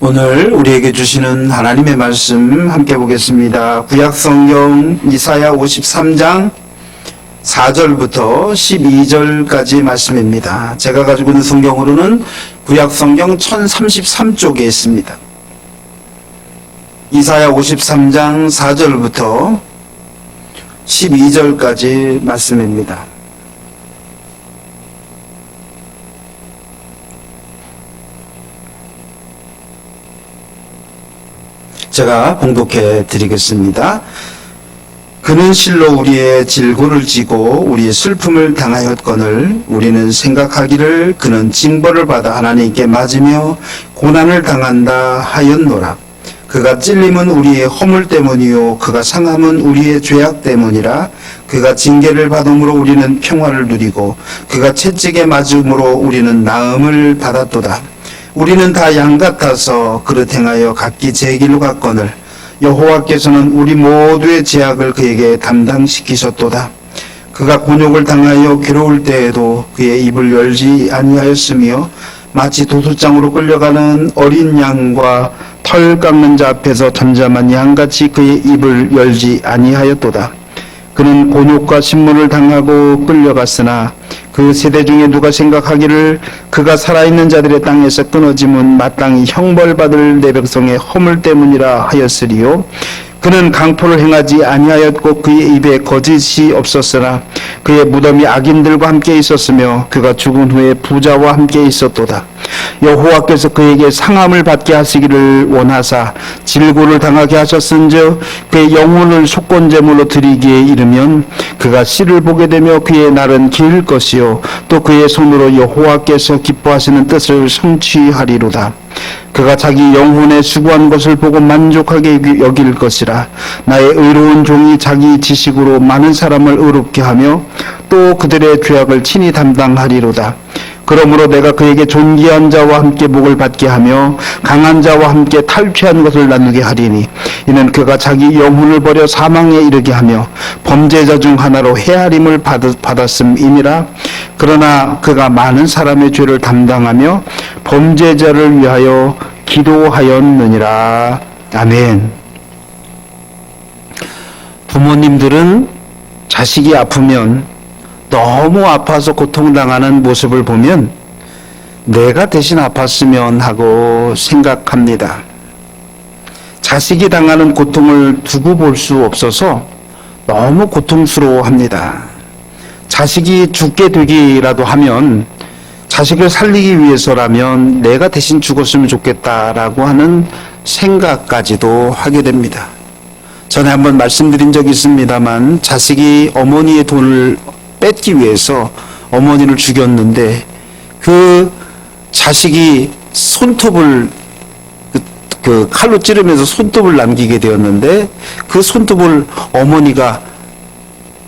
오늘 우리에게 주시는 하나님의 말씀 함께 보겠습니다. 구약성경 이사야 53장 4절부터 12절까지 말씀입니다. 제가 가지고 있는 성경으로는 구약성경 1033쪽에 있습니다. 이사야 53장 4절부터 12절까지 말씀입니다. 제가 봉독해 드리겠습니다. 그는 실로 우리의 질고를 지고 우리의 슬픔을 당하였거늘 우리는 생각하기를 그는 징벌을 받아 하나님께 맞으며 고난을 당한다 하였노라. 그가 찔림은 우리의 허물 때문이요 그가 상함은 우리의 죄악 때문이라. 그가 징계를 받음으로 우리는 평화를 누리고 그가 채찍에 맞음으로 우리는 나음을 받았도다. 우리는 다 양 같아서 그릇 행하여 각기 제 길로 갔거늘 여호와께서는 우리 모두의 죄악을 그에게 담당시키셨도다. 그가 곤욕을 당하여 괴로울 때에도 그의 입을 열지 아니하였으며 마치 도수장으로 끌려가는 어린 양과 털 깎는 자 앞에서 잠잠한 양같이 그의 입을 열지 아니하였도다. 그는 곤욕과 신문을 당하고 끌려갔으나 그 세대 중에 누가 생각하기를 그가 살아있는 자들의 땅에서 끊어짐은 마땅히 형벌받을 내 백성의 허물 때문이라 하였으리요. 그는 강포를 행하지 아니하였고 그의 입에 거짓이 없었으나 그의 무덤이 악인들과 함께 있었으며 그가 죽은 후에 부자와 함께 있었도다. 여호와께서 그에게 상함을 받게 하시기를 원하사 질고를 당하게 하셨은즉 그의 영혼을 속건제물로 드리기에 이르면 그가 씨를 보게 되며 그의 날은 길 것이요 또 그의 손으로 여호와께서 기뻐하시는 뜻을 성취하리로다. 그가 자기 영혼에 수고한 것을 보고 만족하게 여길 것이라. 나의 의로운 종이 자기 지식으로 많은 사람을 의롭게 하며 또 그들의 죄악을 친히 담당하리로다. 그러므로 내가 그에게 존귀한 자와 함께 복을 받게 하며 강한 자와 함께 탈취한 것을 나누게 하리니 이는 그가 자기 영혼을 버려 사망에 이르게 하며 범죄자 중 하나로 헤아림을 받았음이니라. 그러나 그가 많은 사람의 죄를 담당하며 범죄자를 위하여 기도하였느니라. 아멘. 부모님들은 자식이 아프면 너무 아파서 고통당하는 모습을 보면 내가 대신 아팠으면 하고 생각합니다. 자식이 당하는 고통을 두고 볼 수 없어서 너무 고통스러워합니다. 자식이 죽게 되기라도 하면 자식을 살리기 위해서라면 내가 대신 죽었으면 좋겠다라고 하는 생각까지도 하게 됩니다. 전에 한번 말씀드린 적이 있습니다만 자식이 어머니의 돈을 뺏기 위해서 어머니를 죽였는데 그 자식이 손톱을 그 칼로 찌르면서 손톱을 남기게 되었는데 그 손톱을 어머니가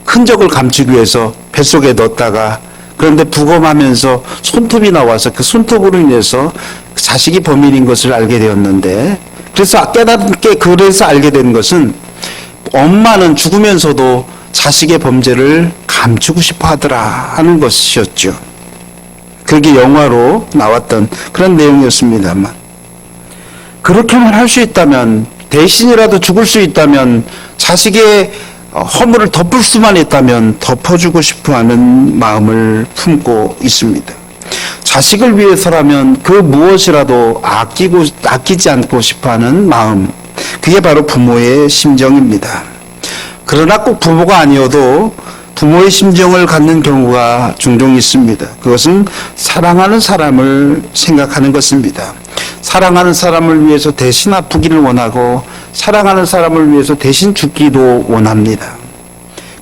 흔적을 감추기 위해서 뱃속에 넣었다가 그런데 부검하면서 손톱이 나와서 그 손톱으로 인해서 자식이 범인인 것을 알게 되었는데 그래서 깨닫게 그래서 알게 된 것은 엄마는 죽으면서도 자식의 범죄를 감추고 싶어 하더라 하는 것이었죠. 그게 영화로 나왔던 그런 내용이었습니다만 그렇게만 할 수 있다면 대신이라도 죽을 수 있다면 자식의 허물을 덮을 수만 있다면 덮어주고 싶어하는 마음을 품고 있습니다. 자식을 위해서라면 그 무엇이라도 아끼지 않고 싶어하는 마음 그게 바로 부모의 심정입니다. 그러나 꼭 부모가 아니어도 부모의 심정을 갖는 경우가 종종 있습니다. 그것은 사랑하는 사람을 생각하는 것입니다. 사랑하는 사람을 위해서 대신 아프기를 원하고 사랑하는 사람을 위해서 대신 죽기도 원합니다.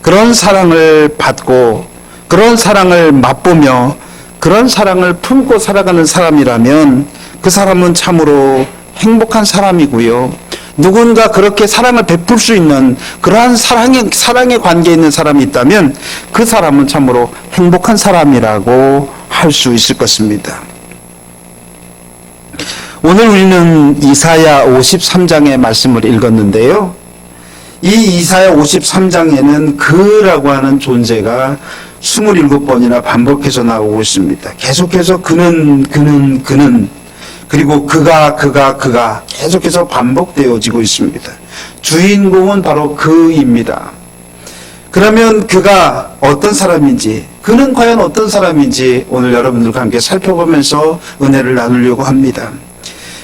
그런 사랑을 받고 그런 사랑을 맛보며 그런 사랑을 품고 살아가는 사람이라면 그 사람은 참으로 행복한 사람이고요. 누군가 그렇게 사랑을 베풀 수 있는 그러한 사랑의 관계에 있는 사람이 있다면 그 사람은 참으로 행복한 사람이라고 할 수 있을 것입니다. 오늘 우리는 이사야 53장의 말씀을 읽었는데요. 이 이사야 53장에는 그라고 하는 존재가 27번이나 반복해서 나오고 있습니다. 계속해서 그는 그리고 그가 계속해서 반복되어지고 있습니다. 주인공은 바로 그입니다. 그러면 그가 어떤 사람인지, 그는 과연 어떤 사람인지 오늘 여러분들과 함께 살펴보면서 은혜를 나누려고 합니다.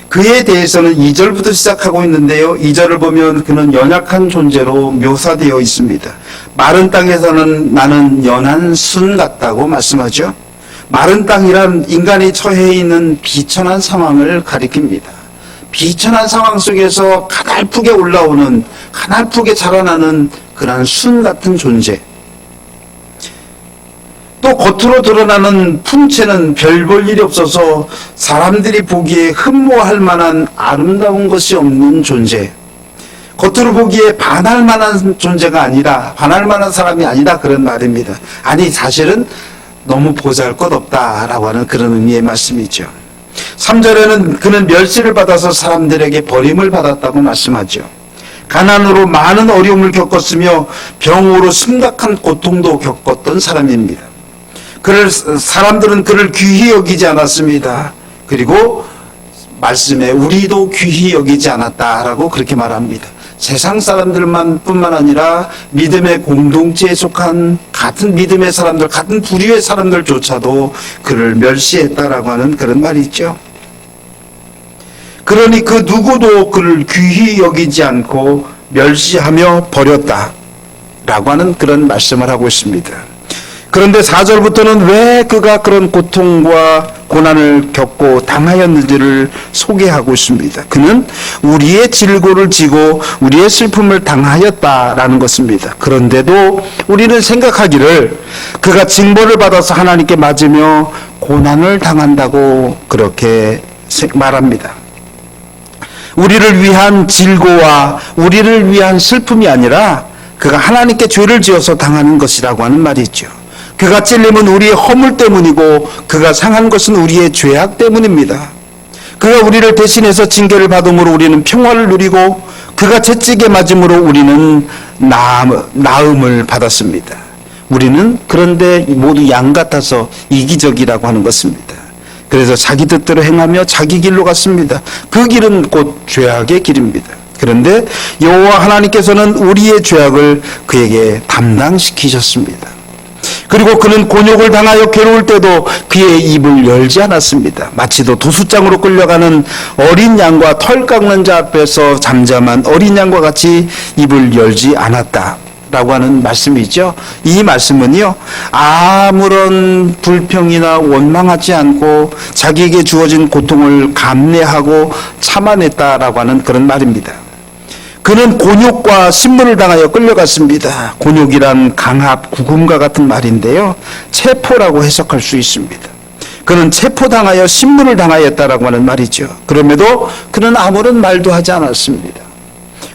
그에 대해서는 2절부터 시작하고 있는데요. 2절을 보면 그는 연약한 존재로 묘사되어 있습니다. 마른 땅에서는 나는 연한 순 같다고 말씀하죠. 마른 땅이란 인간이 처해 있는 비천한 상황을 가리킵니다. 비천한 상황 속에서 가날프게 올라오는, 가날프게 자라나는 그런 순 같은 존재. 또 겉으로 드러나는 풍채는 별 볼 일이 없어서 사람들이 보기에 흠모할 만한 아름다운 것이 없는 존재. 겉으로 보기에 반할 만한 존재가 아니라, 반할 만한 사람이 아니다, 그런 말입니다. 아니, 사실은 너무 보잘것없다라고 하는 그런 의미의 말씀이죠. 3절에는 그는 멸시를 받아서 사람들에게 버림을 받았다고 말씀하죠. 가난으로 많은 어려움을 겪었으며 병으로 심각한 고통도 겪었던 사람입니다. 사람들은 그를 귀히 여기지 않았습니다. 그리고 말씀에 우리도 귀히 여기지 않았다라고 그렇게 말합니다. 세상 사람들만 뿐만 아니라 믿음의 공동체에 속한 같은 믿음의 사람들, 같은 부류의 사람들조차도 그를 멸시했다라고 하는 그런 말이 있죠. 그러니 그 누구도 그를 귀히 여기지 않고 멸시하며 버렸다라고 하는 그런 말씀을 하고 있습니다. 그런데 4절부터는 왜 그가 그런 고통과 고난을 겪고 당하였는지를 소개하고 있습니다. 그는 우리의 질고를 지고 우리의 슬픔을 당하였다라는 것입니다. 그런데도 우리는 생각하기를 그가 징벌을 받아서 하나님께 맞으며 고난을 당한다고 그렇게 말합니다. 우리를 위한 질고와 우리를 위한 슬픔이 아니라 그가 하나님께 죄를 지어서 당하는 것이라고 하는 말이죠. 그가 찔림은 우리의 허물 때문이고 그가 상한 것은 우리의 죄악 때문입니다. 그가 우리를 대신해서 징계를 받음으로 우리는 평화를 누리고 그가 채찍에 맞음으로 우리는 나음을 받았습니다. 우리는 그런데 모두 양 같아서 이기적이라고 하는 것입니다. 그래서 자기 뜻대로 행하며 자기 길로 갔습니다. 그 길은 곧 죄악의 길입니다. 그런데 여호와 하나님께서는 우리의 죄악을 그에게 담당시키셨습니다. 그리고 그는 곤욕을 당하여 괴로울 때도 그의 입을 열지 않았습니다. 마치도 도수장으로 끌려가는 어린 양과 털 깎는 자 앞에서 잠잠한 어린 양과 같이 입을 열지 않았다라고 하는 말씀이죠. 이 말씀은요, 아무런 불평이나 원망하지 않고 자기에게 주어진 고통을 감내하고 참아냈다라고 하는 그런 말입니다. 그는 곤욕과 신문을 당하여 끌려갔습니다. 곤욕이란 강압, 구금과 같은 말인데요. 체포라고 해석할 수 있습니다. 그는 체포당하여 신문을 당하였다라고 하는 말이죠. 그럼에도 그는 아무런 말도 하지 않았습니다.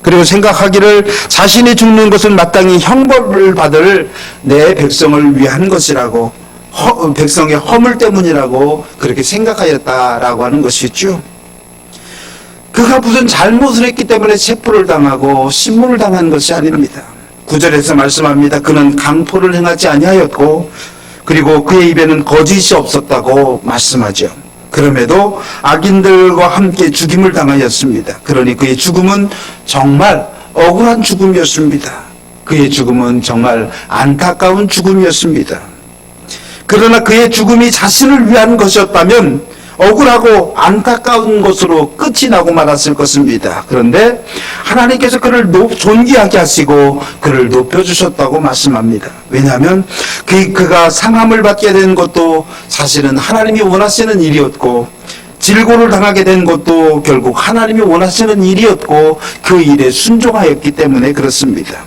그리고 생각하기를 자신이 죽는 것은 마땅히 형벌을 받을 내 백성을 위한 것이라고, 백성의 허물 때문이라고 그렇게 생각하였다라고 하는 것이죠. 그가 무슨 잘못을 했기 때문에 체포를 당하고 신문을 당한 것이 아닙니다. 9절에서 말씀합니다. 그는 강포를 행하지 아니하였고 그리고 그의 입에는 거짓이 없었다고 말씀하죠. 그럼에도 악인들과 함께 죽임을 당하였습니다. 그러니 그의 죽음은 정말 억울한 죽음이었습니다. 그의 죽음은 정말 안타까운 죽음이었습니다. 그러나 그의 죽음이 자신을 위한 것이었다면 억울하고 안타까운 것으로 끝이 나고 말았을 것입니다. 그런데 하나님께서 그를 존귀하게 하시고 그를 높여주셨다고 말씀합니다. 왜냐하면 그가 상함을 받게 된 것도 사실은 하나님이 원하시는 일이었고 질고를 당하게 된 것도 결국 하나님이 원하시는 일이었고 그 일에 순종하였기 때문에 그렇습니다.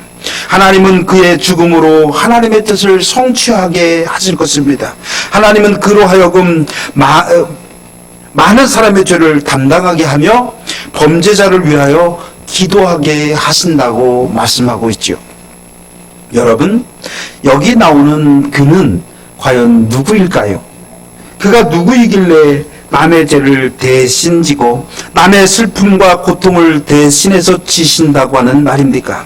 하나님은 그의 죽음으로 하나님의 뜻을 성취하게 하실 것입니다. 하나님은 그로 하여금 많은 사람의 죄를 담당하게 하며 범죄자를 위하여 기도하게 하신다고 말씀하고 있죠. 여러분, 여기 나오는 그는 과연 누구일까요? 그가 누구이길래 남의 죄를 대신 지고 남의 슬픔과 고통을 대신해서 지신다고 하는 말입니까?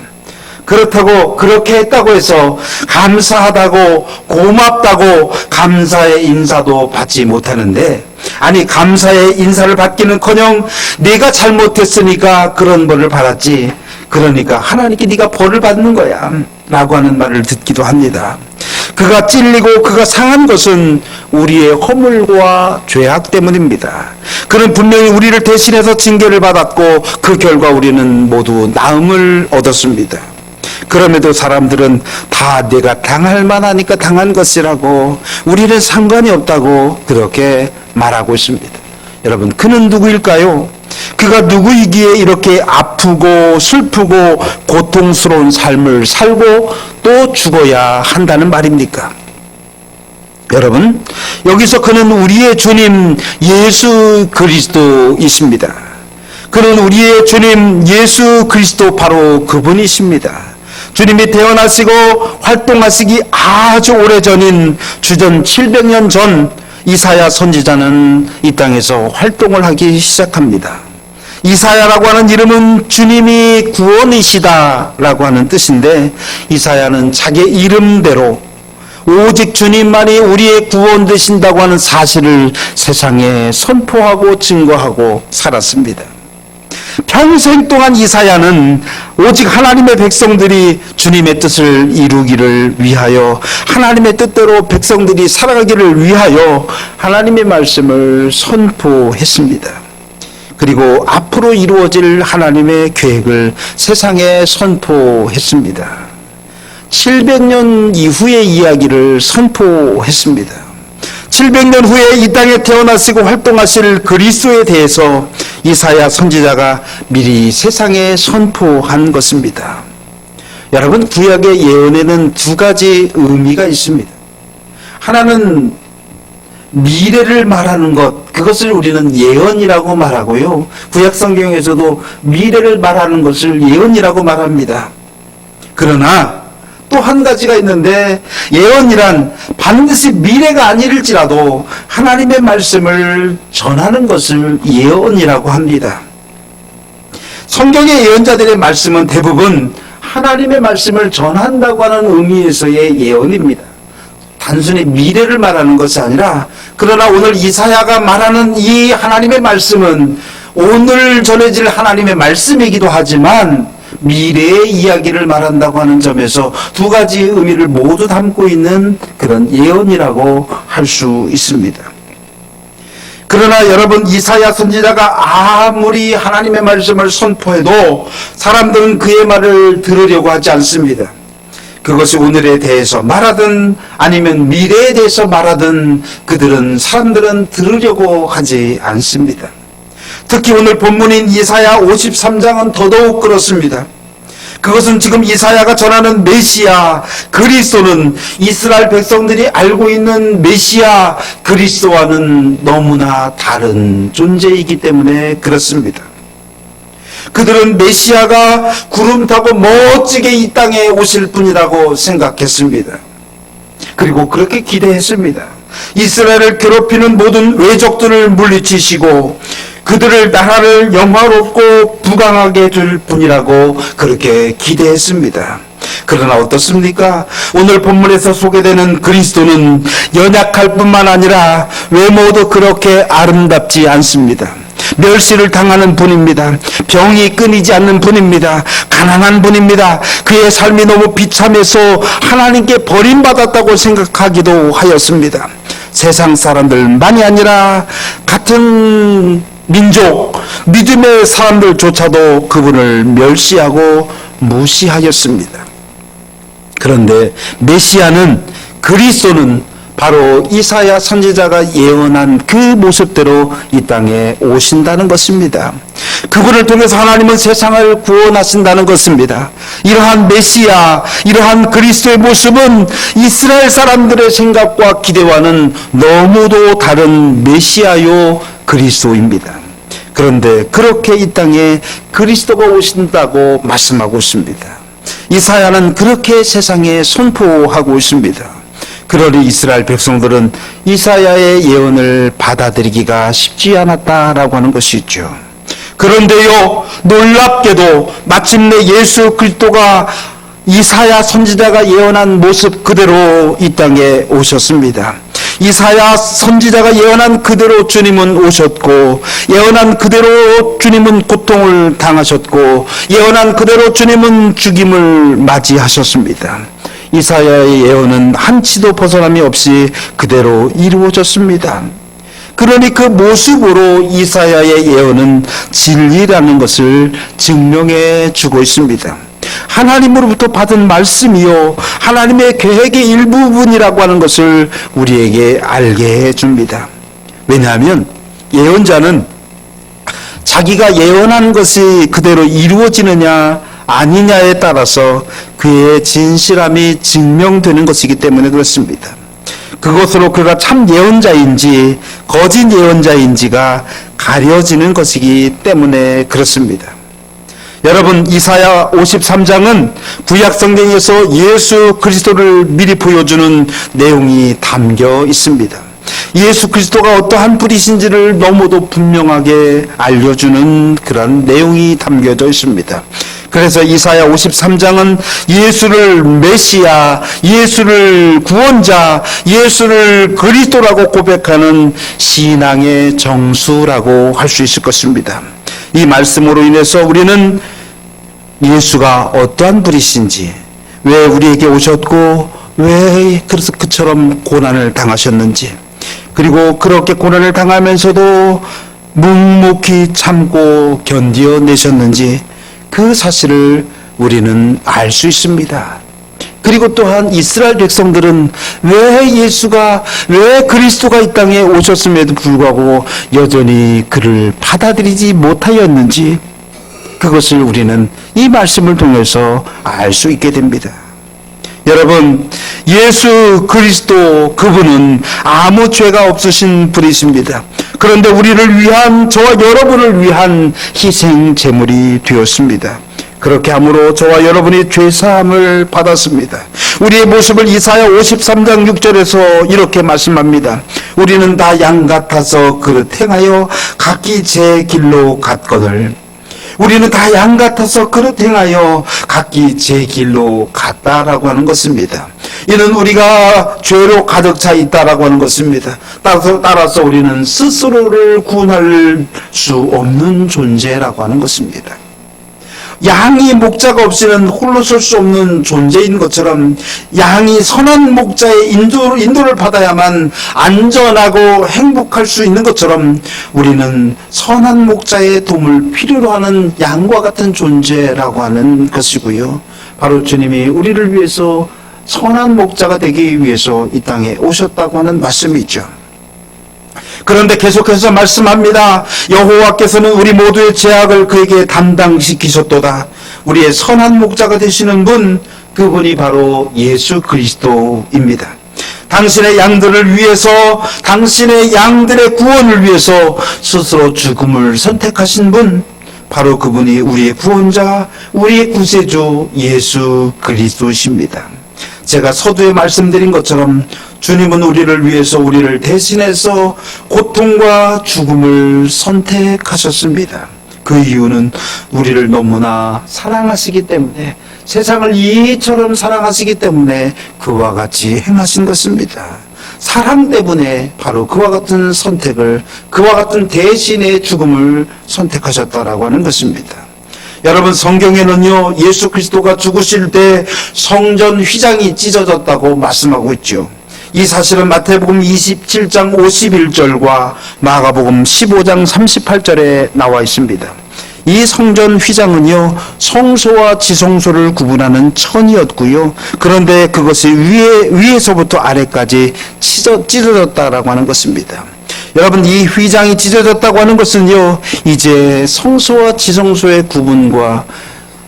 그렇다고 그렇게 했다고 해서 감사하다고 고맙다고 감사의 인사도 받지 못하는데, 아니 감사의 인사를 받기는커녕 내가 잘못했으니까 그런 벌을 받았지, 그러니까 하나님께 네가 벌을 받는 거야 라고 하는 말을 듣기도 합니다. 그가 찔리고 그가 상한 것은 우리의 허물과 죄악 때문입니다. 그는 분명히 우리를 대신해서 징계를 받았고 그 결과 우리는 모두 나음을 얻었습니다. 그럼에도 사람들은 다 내가 당할 만하니까 당한 것이라고, 우리는 상관이 없다고 그렇게 말하고 있습니다. 여러분, 그는 누구일까요? 그가 누구이기에 이렇게 아프고 슬프고 고통스러운 삶을 살고 또 죽어야 한다는 말입니까? 여러분, 여기서 그는 우리의 주님 예수 그리스도이십니다. 그는 우리의 주님 예수 그리스도, 바로 그분이십니다. 주님이 태어나시고 활동하시기 아주 오래전인 주전 700년 전 이사야 선지자는 이 땅에서 활동을 하기 시작합니다. 이사야라고 하는 이름은 주님이 구원이시다 라고 하는 뜻인데, 이사야는 자기 이름대로 오직 주님만이 우리의 구원 되신다고 하는 사실을 세상에 선포하고 증거하고 살았습니다. 평생 동안 이사야는 오직 하나님의 백성들이 주님의 뜻을 이루기를 위하여, 하나님의 뜻대로 백성들이 살아가기를 위하여 하나님의 말씀을 선포했습니다. 그리고 앞으로 이루어질 하나님의 계획을 세상에 선포했습니다. 700년 이후의 이야기를 선포했습니다. 700년 후에 이 땅에 태어나시고 활동하실 그리스도에 대해서 이사야 선지자가 미리 세상에 선포한 것입니다. 여러분, 구약의 예언에는 두 가지 의미가 있습니다. 하나는 미래를 말하는 것, 그것을 우리는 예언이라고 말하고요. 구약 성경에서도 미래를 말하는 것을 예언이라고 말합니다. 그러나 또 한 가지가 있는데, 예언이란 반드시 미래가 아닐지라도 하나님의 말씀을 전하는 것을 예언이라고 합니다. 성경의 예언자들의 말씀은 대부분 하나님의 말씀을 전한다고 하는 의미에서의 예언입니다. 단순히 미래를 말하는 것이 아니라, 그러나 오늘 이사야가 말하는 이 하나님의 말씀은 오늘 전해질 하나님의 말씀이기도 하지만 미래의 이야기를 말한다고 하는 점에서 두 가지 의미를 모두 담고 있는 그런 예언이라고 할 수 있습니다. 그러나 여러분, 이사야 선지자가 아무리 하나님의 말씀을 선포해도 사람들은 그의 말을 들으려고 하지 않습니다. 그것이 오늘에 대해서 말하든 아니면 미래에 대해서 말하든 사람들은 들으려고 하지 않습니다. 특히 오늘 본문인 이사야 53장은 더더욱 그렇습니다. 그것은 지금 이사야가 전하는 메시아 그리스도는 이스라엘 백성들이 알고 있는 메시아 그리스도와는 너무나 다른 존재이기 때문에 그렇습니다. 그들은 메시아가 구름 타고 멋지게 이 땅에 오실 분이라고 생각했습니다. 그리고 그렇게 기대했습니다. 이스라엘을 괴롭히는 모든 외적들을 물리치시고 그들을 나라를 영화롭고 부강하게 해줄 분이라고 그렇게 기대했습니다. 그러나 어떻습니까? 오늘 본문에서 소개되는 그리스도는 연약할 뿐만 아니라 외모도 그렇게 아름답지 않습니다. 멸시를 당하는 분입니다. 병이 끊이지 않는 분입니다. 가난한 분입니다. 그의 삶이 너무 비참해서 하나님께 버림받았다고 생각하기도 하였습니다. 세상 사람들만이 아니라 같은 민족, 믿음의 사람들조차도 그분을 멸시하고 무시하였습니다. 그런데 메시아는, 그리스도는 바로 이사야 선지자가 예언한 그 모습대로 이 땅에 오신다는 것입니다. 그분을 통해서 하나님은 세상을 구원하신다는 것입니다. 이러한 메시아, 이러한 그리스도의 모습은 이스라엘 사람들의 생각과 기대와는 너무도 다른 메시아요 그리스도입니다. 그런데 그렇게 이 땅에 그리스도가 오신다고 말씀하고 있습니다. 이사야는 그렇게 세상에 선포하고 있습니다. 그러니 이스라엘 백성들은 이사야의 예언을 받아들이기가 쉽지 않았다라고 하는 것이 있죠. 그런데요, 놀랍게도 마침내 예수 그리스도가 이사야 선지자가 예언한 모습 그대로 이 땅에 오셨습니다. 이사야 선지자가 예언한 그대로 주님은 오셨고, 예언한 그대로 주님은 고통을 당하셨고, 예언한 그대로 주님은 죽임을 맞이하셨습니다. 이사야의 예언은 한치도 벗어남이 없이 그대로 이루어졌습니다. 그러니 그 모습으로 이사야의 예언은 진리라는 것을 증명해 주고 있습니다. 하나님으로부터 받은 말씀이요, 하나님의 계획의 일부분이라고 하는 것을 우리에게 알게 해줍니다. 왜냐하면 예언자는 자기가 예언한 것이 그대로 이루어지느냐 아니냐에 따라서 그의 진실함이 증명되는 것이기 때문에 그렇습니다. 그것으로 그가 참 예언자인지 거짓 예언자인지가 가려지는 것이기 때문에 그렇습니다. 여러분, 이사야 53장은 구약 성경에서 예수 그리스도를 미리 보여주는 내용이 담겨 있습니다. 예수 그리스도가 어떠한 분이신지를 너무도 분명하게 알려주는 그런 내용이 담겨져 있습니다. 그래서 이사야 53장은 예수를 메시아, 예수를 구원자, 예수를 그리스도라고 고백하는 신앙의 정수라고 할 수 있을 것입니다. 이 말씀으로 인해서 우리는 예수가 어떠한 분이신지, 왜 우리에게 오셨고 왜 그래서 그처럼 고난을 당하셨는지, 그리고 그렇게 고난을 당하면서도 묵묵히 참고 견디어내셨는지 그 사실을 우리는 알 수 있습니다. 그리고 또한 이스라엘 백성들은 왜 그리스도가 이 땅에 오셨음에도 불구하고 여전히 그를 받아들이지 못하였는지, 그것을 우리는 이 말씀을 통해서 알 수 있게 됩니다. 여러분, 예수 그리스도 그분은 아무 죄가 없으신 분이십니다. 그런데 우리를 위한, 저와 여러분을 위한 희생 제물이 되었습니다. 그렇게 함으로 저와 여러분이 죄사함을 받았습니다. 우리의 모습을 이사야 53장 6절에서 이렇게 말씀합니다. 우리는 다 양 같아서 그릇 행하여 각기 제 길로 갔거늘. 우리는 다 양 같아서 그릇 행하여 각기 제 길로 갔다라고 하는 것입니다. 이는 우리가 죄로 가득 차 있다라고 하는 것입니다. 따라서 우리는 스스로를 구원할 수 없는 존재라고 하는 것입니다. 양이 목자가 없이는 홀로 설 수 없는 존재인 것처럼, 양이 선한 목자의 인도를 받아야만 안전하고 행복할 수 있는 것처럼, 우리는 선한 목자의 도움을 필요로 하는 양과 같은 존재라고 하는 것이고요. 바로 주님이 우리를 위해서 선한 목자가 되기 위해서 이 땅에 오셨다고 하는 말씀이죠. 그런데 계속해서 말씀합니다. 여호와께서는 우리 모두의 죄악을 그에게 담당시키셨도다. 우리의 선한 목자가 되시는 분, 그분이 바로 예수 그리스도입니다. 당신의 양들을 위해서, 당신의 양들의 구원을 위해서 스스로 죽음을 선택하신 분, 바로 그분이 우리의 구원자, 우리의 구세주 예수 그리스도십니다. 제가 서두에 말씀드린 것처럼 주님은 우리를 위해서, 우리를 대신해서 고통과 죽음을 선택하셨습니다. 그 이유는 우리를 너무나 사랑하시기 때문에, 세상을 이처럼 사랑하시기 때문에 그와 같이 행하신 것입니다. 사랑 때문에 바로 그와 같은 선택을, 그와 같은 대신의 죽음을 선택하셨다라고 하는 것입니다. 여러분, 성경에는요, 예수 그리스도가 죽으실 때 성전 휘장이 찢어졌다고 말씀하고 있죠. 이 사실은 마태복음 27장 51절과 마가복음 15장 38절에 나와 있습니다. 이 성전 휘장은요, 성소와 지성소를 구분하는 천이었고요. 그런데 그것이 위에서부터 아래까지 찢어졌다라고 하는 것입니다. 여러분, 이 휘장이 찢어졌다고 하는 것은요, 이제 성소와 지성소의 구분과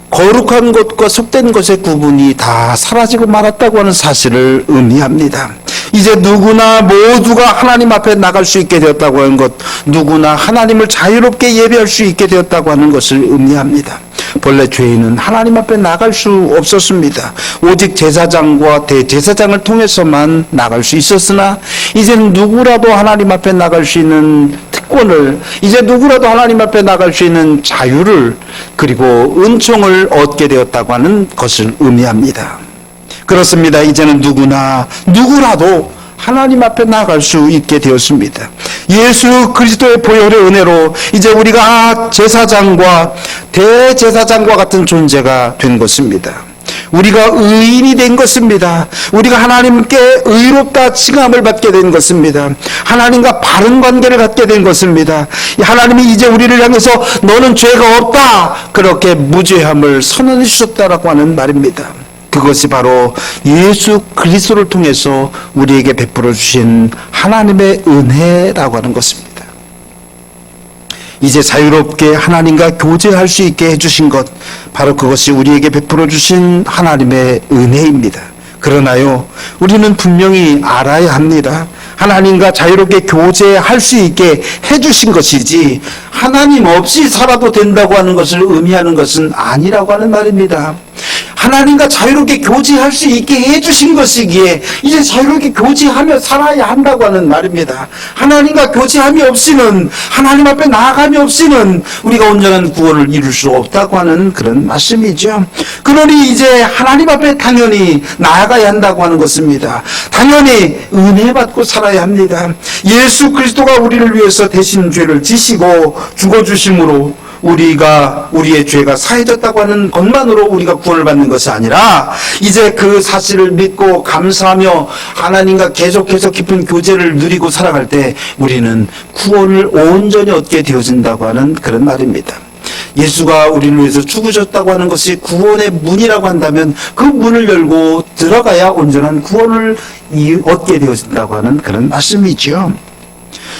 거룩한 것과 속된 것의 구분이 다 사라지고 말았다고 하는 사실을 의미합니다. 이제 누구나 모두가 하나님 앞에 나갈 수 있게 되었다고 하는 것, 누구나 하나님을 자유롭게 예배할 수 있게 되었다고 하는 것을 의미합니다. 본래 죄인은 하나님 앞에 나갈 수 없었습니다. 오직 제사장과 대제사장을 통해서만 나갈 수 있었으나, 이제는 누구라도 하나님 앞에 나갈 수 있는 특권을, 이제 누구라도 하나님 앞에 나갈 수 있는 자유를, 그리고 은총을 얻게 되었다고 하는 것을 의미합니다. 그렇습니다. 이제는 누구라도 하나님 앞에 나갈 수 있게 되었습니다. 예수 그리스도의 보혈의 은혜로 이제 우리가 제사장과 대제사장과 같은 존재가 된 것입니다. 우리가 의인이 된 것입니다. 우리가 하나님께 의롭다 칭함을 받게 된 것입니다. 하나님과 바른 관계를 갖게 된 것입니다. 하나님이 이제 우리를 향해서 너는 죄가 없다, 그렇게 무죄함을 선언해 주셨다라고 하는 말입니다. 그것이 바로 예수 그리스도를 통해서 우리에게 베풀어 주신 하나님의 은혜라고 하는 것입니다. 이제 자유롭게 하나님과 교제할 수 있게 해주신 것, 바로 그것이 우리에게 베풀어 주신 하나님의 은혜입니다. 그러나요, 우리는 분명히 알아야 합니다. 하나님과 자유롭게 교제할 수 있게 해주신 것이지 하나님 없이 살아도 된다고 하는 것을 의미하는 것은 아니라고 하는 말입니다. 하나님과 자유롭게 교제할 수 있게 해주신 것이기에 이제 자유롭게 교제하며 살아야 한다고 하는 말입니다. 하나님과 교제함이 없이는, 하나님 앞에 나아감이 없이는 우리가 온전한 구원을 이룰 수 없다고 하는 그런 말씀이죠. 그러니 이제 하나님 앞에 당연히 나아가야 한다고 하는 것입니다. 당연히 은혜 받고 살아야 합니다. 예수 그리스도가 우리를 위해서 대신 죄를 지시고 죽어주심으로 우리의 죄가 사해졌다고 하는 것만으로 우리가 구원을 받는 것이 아니라 이제 그 사실을 믿고 감사하며 하나님과 계속해서 깊은 교제를 누리고 살아갈 때 우리는 구원을 온전히 얻게 되어진다고 하는 그런 말입니다. 예수가 우리를 위해서 죽으셨다고 하는 것이 구원의 문이라고 한다면 그 문을 열고 들어가야 온전한 구원을 얻게 되어진다고 하는 그런 말씀이죠.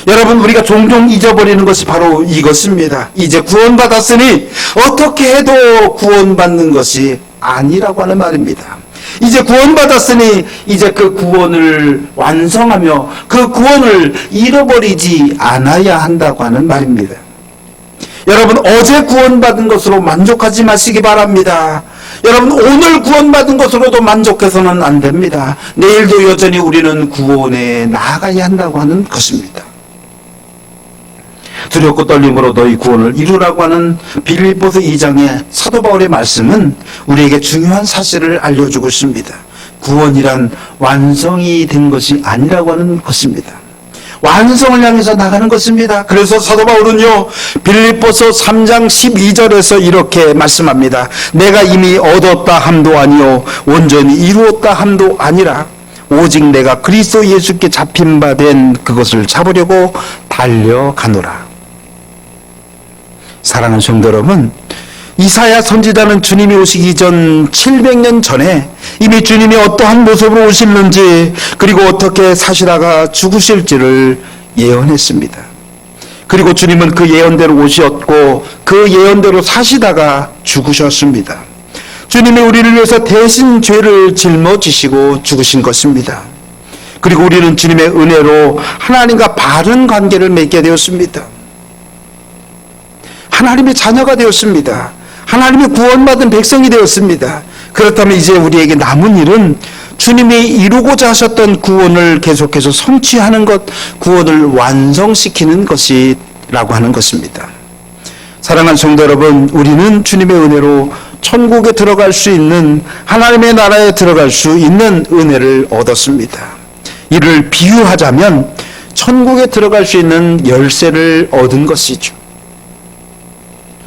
여러분, 우리가 종종 잊어버리는 것이 바로 이것입니다. 이제 구원받았으니 어떻게 해도 구원받는 것이 아니라고 하는 말입니다. 이제 구원받았으니 이제 그 구원을 완성하며 그 구원을 잃어버리지 않아야 한다고 하는 말입니다. 여러분, 어제 구원받은 것으로 만족하지 마시기 바랍니다. 여러분, 오늘 구원받은 것으로도 만족해서는 안 됩니다. 내일도 여전히 우리는 구원에 나아가야 한다고 하는 것입니다. 두렵고 떨림으로 너희 구원을 이루라고 하는 빌립보서 2장의 사도 바울의 말씀은 우리에게 중요한 사실을 알려주고 있습니다. 구원이란 완성이 된 것이 아니라고 하는 것입니다. 완성을 향해서 나가는 것입니다. 그래서 사도 바울은요, 빌립보서 3장 12절에서 이렇게 말씀합니다. 내가 이미 얻었다 함도 아니요 온전히 이루었다 함도 아니라 오직 내가 그리스도 예수께 잡힌 바 된 그것을 잡으려고 달려가노라. 사랑하는 성도 여러분, 이사야 선지자는 주님이 오시기 전 700년 전에 이미 주님이 어떠한 모습으로 오실는지, 그리고 어떻게 사시다가 죽으실지를 예언했습니다. 그리고 주님은 그 예언대로 오셨고 그 예언대로 사시다가 죽으셨습니다. 주님이 우리를 위해서 대신 죄를 짊어지시고 죽으신 것입니다. 그리고 우리는 주님의 은혜로 하나님과 바른 관계를 맺게 되었습니다. 하나님의 자녀가 되었습니다. 하나님의 구원받은 백성이 되었습니다. 그렇다면 이제 우리에게 남은 일은 주님이 이루고자 하셨던 구원을 계속해서 성취하는 것, 구원을 완성시키는 것이라고 하는 것입니다. 사랑하는 성도 여러분, 우리는 주님의 은혜로 천국에 들어갈 수 있는, 하나님의 나라에 들어갈 수 있는 은혜를 얻었습니다. 이를 비유하자면 천국에 들어갈 수 있는 열쇠를 얻은 것이죠.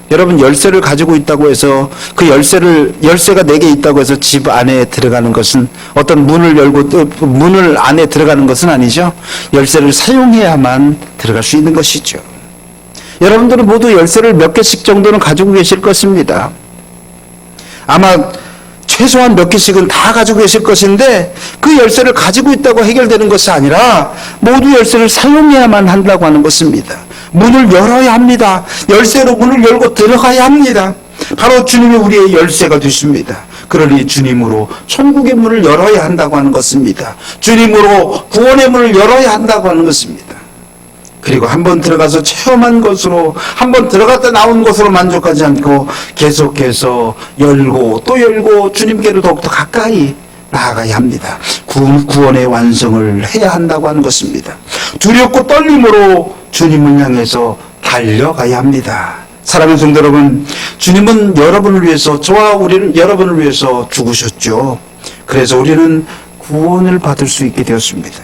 여러분, 열쇠를 가지고 있다고 해서 그 열쇠가 4개 있다고 해서 집 안에 들어가는 것은, 어떤 문을 열고 또 문을 안에 들어가는 것은 아니죠. 열쇠를 사용해야만 들어갈 수 있는 것이죠. 여러분들은 모두 열쇠를 몇 개씩 정도는 가지고 계실 것입니다. 아마 최소한 몇 개씩은 다 가지고 계실 것인데, 그 열쇠를 가지고 있다고 해결되는 것이 아니라 모두 열쇠를 사용해야만 한다고 하는 것입니다. 문을 열어야 합니다. 열쇠로 문을 열고 들어가야 합니다. 바로 주님이 우리의 열쇠가 되십니다. 그러니 주님으로 천국의 문을 열어야 한다고 하는 것입니다. 주님으로 구원의 문을 열어야 한다고 하는 것입니다. 그리고 한번 들어가서 체험한 것으로, 한번 들어갔다 나온 것으로 만족하지 않고 계속해서 열고 또 열고 주님께로 더욱더 가까이 나아가야 합니다. 구원의 완성을 해야 한다고 하는 것입니다. 두렵고 떨림으로 주님을 향해서 달려가야 합니다. 사랑하는 성도 여러분, 주님은 여러분을 위해서, 저와 우리는 여러분을 위해서 죽으셨죠. 그래서 우리는 구원을 받을 수 있게 되었습니다.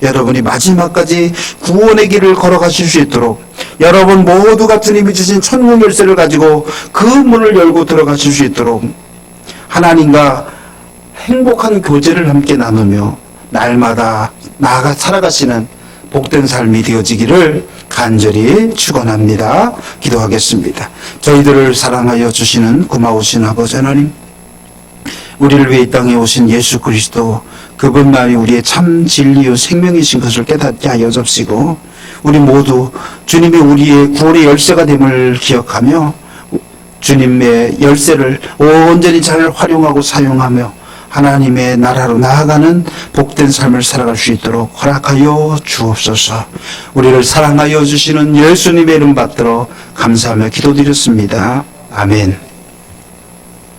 여러분이 마지막까지 구원의 길을 걸어가실 수 있도록 여러분 모두가 주님이 주신 천국 열쇠를 가지고 그 문을 열고 들어가실 수 있도록 하나님과 행복한 교제를 함께 나누며 날마다 나아가 살아가시는 복된 삶이 되어지기를 간절히 축원합니다. 기도하겠습니다. 저희들을 사랑하여 주시는 고마우신 아버지 하나님, 우리를 위해 이 땅에 오신 예수 그리스도, 그분만이 우리의 참 진리요 생명이신 것을 깨닫게 하여 주시고, 우리 모두 주님이 우리의 구원의 열쇠가 됨을 기억하며 주님의 열쇠를 온전히 잘 활용하고 사용하며 하나님의 나라로 나아가는 복된 삶을 살아갈 수 있도록 허락하여 주옵소서. 우리를 사랑하여 주시는 예수님의 이름 받들어 감사하며 기도드렸습니다. 아멘.